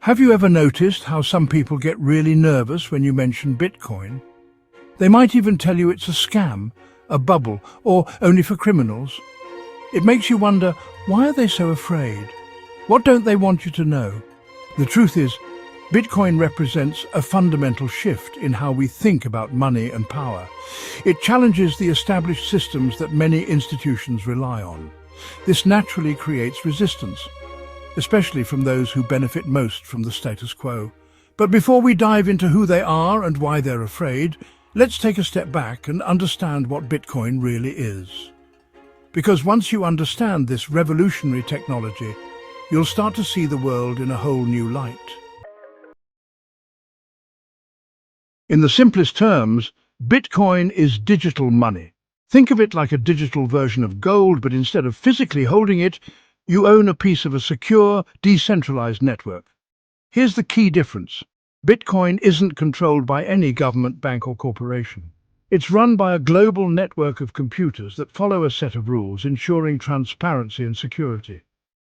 Have you ever noticed how some people get really nervous when you mention Bitcoin? They might even tell you it's a scam, a bubble, or only for criminals. It makes you wonder, why are they so afraid? What don't they want you to know? The truth is, Bitcoin represents a fundamental shift in how we think about money and power. It challenges the established systems that many institutions rely on. This naturally creates resistance, especially from those who benefit most from the status quo. But before we dive into who they are and why they're afraid, let's take a step back and understand what Bitcoin really is. Because once you understand this revolutionary technology, you'll start to see the world in a whole new light. In the simplest terms, Bitcoin is digital money. Think of it like a digital version of gold, but instead of physically holding it, you own a piece of a secure, decentralized network. Here's the key difference. Bitcoin isn't controlled by any government, bank or corporation. It's run by a global network of computers that follow a set of rules, ensuring transparency and security.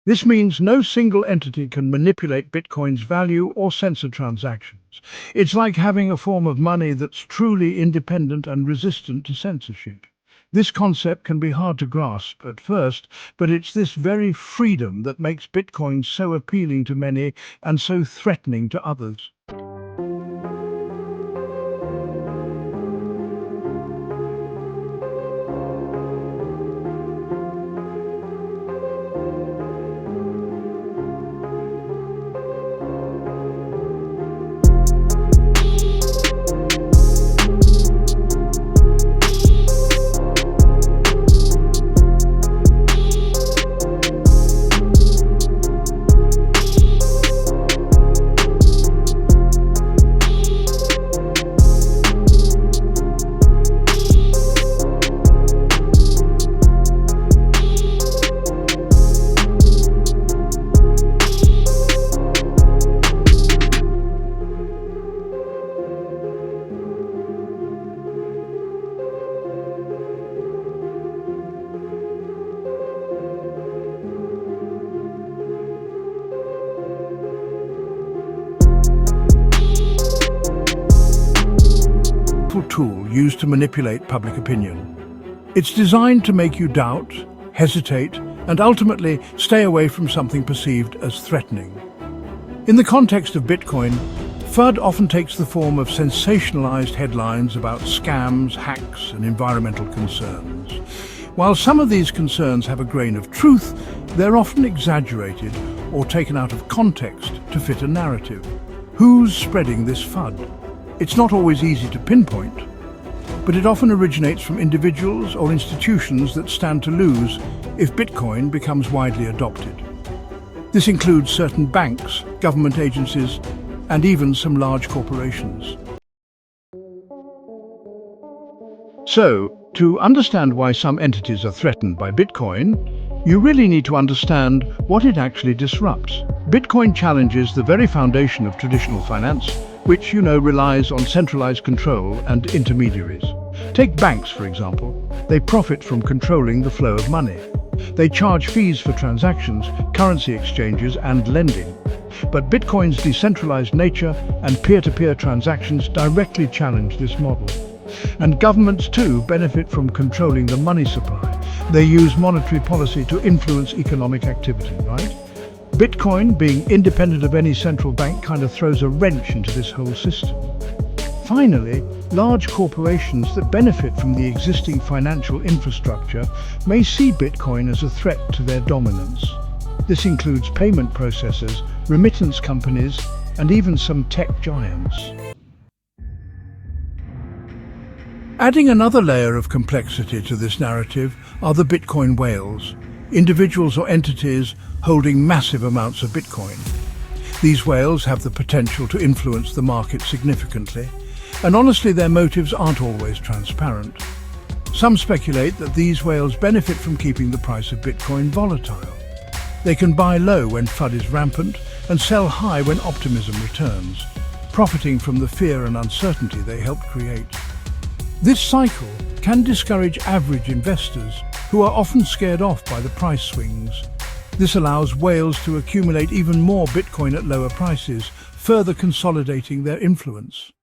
This means no single entity can manipulate Bitcoin's value or censor transactions. It's like having a form of money that's truly independent and resistant to censorship. This concept can be hard to grasp at first, but it's this very freedom that makes Bitcoin so appealing to many and so threatening to others. Tool used to manipulate public opinion. It's designed to make you doubt, hesitate, and ultimately stay away from something perceived as threatening. In the context of Bitcoin, FUD often takes the form of sensationalized headlines about scams, hacks, and environmental concerns. While some of these concerns have a grain of truth, they're often exaggerated or taken out of context to fit a narrative. Who's spreading this FUD? It's not always easy to pinpoint, but it often originates from individuals or institutions that stand to lose if Bitcoin becomes widely adopted. This includes certain banks, government agencies, and even some large corporations. So, to understand why some entities are threatened by Bitcoin, you really need to understand what it actually disrupts. Bitcoin challenges the very foundation of traditional finance, which, relies on centralized control and intermediaries. Take banks, for example. They profit from controlling the flow of money. They charge fees for transactions, currency exchanges, and lending. But Bitcoin's decentralized nature and peer-to-peer transactions directly challenge this model. And governments, too, benefit from controlling the money supply. They use monetary policy to influence economic activity, right? Bitcoin, being independent of any central bank, kind of throws a wrench into this whole system. Finally, large corporations that benefit from the existing financial infrastructure may see Bitcoin as a threat to their dominance. This includes payment processors, remittance companies, and even some tech giants. Adding another layer of complexity to this narrative are the Bitcoin whales, individuals or entities holding massive amounts of Bitcoin. These whales have the potential to influence the market significantly, and honestly, their motives aren't always transparent. Some speculate that these whales benefit from keeping the price of Bitcoin volatile. They can buy low when FUD is rampant and sell high when optimism returns, profiting from the fear and uncertainty they helped create. This cycle can discourage average investors who are often scared off by the price swings. This allows whales to accumulate even more Bitcoin at lower prices, further consolidating their influence.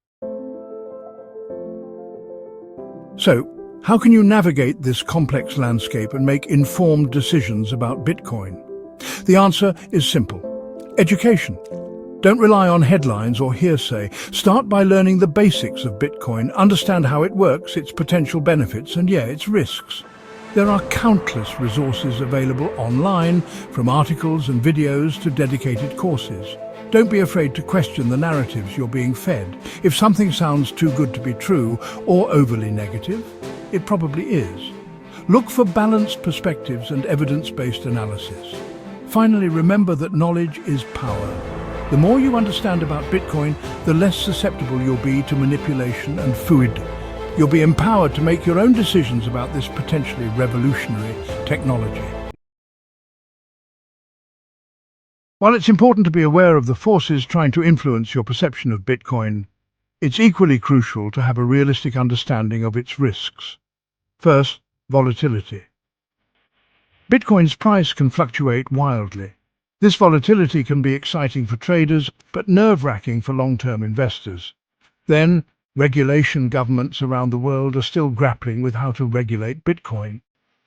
So, how can you navigate this complex landscape and make informed decisions about Bitcoin? The answer is simple: education. Don't rely on headlines or hearsay. Start by learning the basics of Bitcoin, understand how it works, its potential benefits, and its risks. There are countless resources available online, from articles and videos to dedicated courses. Don't be afraid to question the narratives you're being fed. If something sounds too good to be true or overly negative, it probably is. Look for balanced perspectives and evidence-based analysis. Finally, remember that knowledge is power. The more you understand about Bitcoin, the less susceptible you'll be to manipulation and FUD. You'll be empowered to make your own decisions about this potentially revolutionary technology. While it's important to be aware of the forces trying to influence your perception of Bitcoin, it's equally crucial to have a realistic understanding of its risks. First, volatility. Bitcoin's price can fluctuate wildly. This volatility can be exciting for traders, but nerve-wracking for long-term investors. Then, regulation. Governments around the world are still grappling with how to regulate Bitcoin.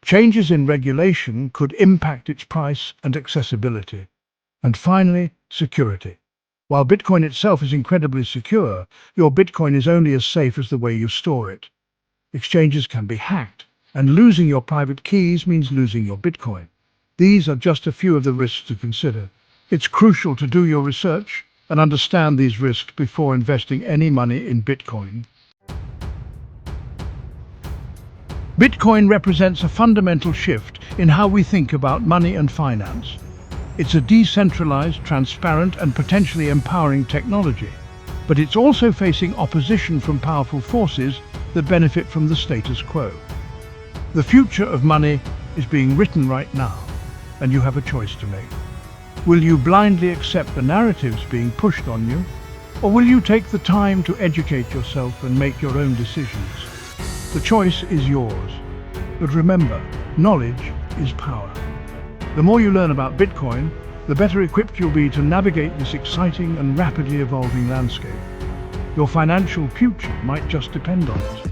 Changes in regulation could impact its price and accessibility. And finally, security. While Bitcoin itself is incredibly secure, your Bitcoin is only as safe as the way you store it. Exchanges can be hacked, and losing your private keys means losing your Bitcoin. These are just a few of the risks to consider. It's crucial to do your research and understand these risks before investing any money in Bitcoin. Bitcoin represents a fundamental shift in how we think about money and finance. It's a decentralized, transparent, and potentially empowering technology, but it's also facing opposition from powerful forces that benefit from the status quo. The future of money is being written right now, and you have a choice to make. Will you blindly accept the narratives being pushed on you, or will you take the time to educate yourself and make your own decisions? The choice is yours. But remember, knowledge is power. The more you learn about Bitcoin, the better equipped you'll be to navigate this exciting and rapidly evolving landscape. Your financial future might just depend on it.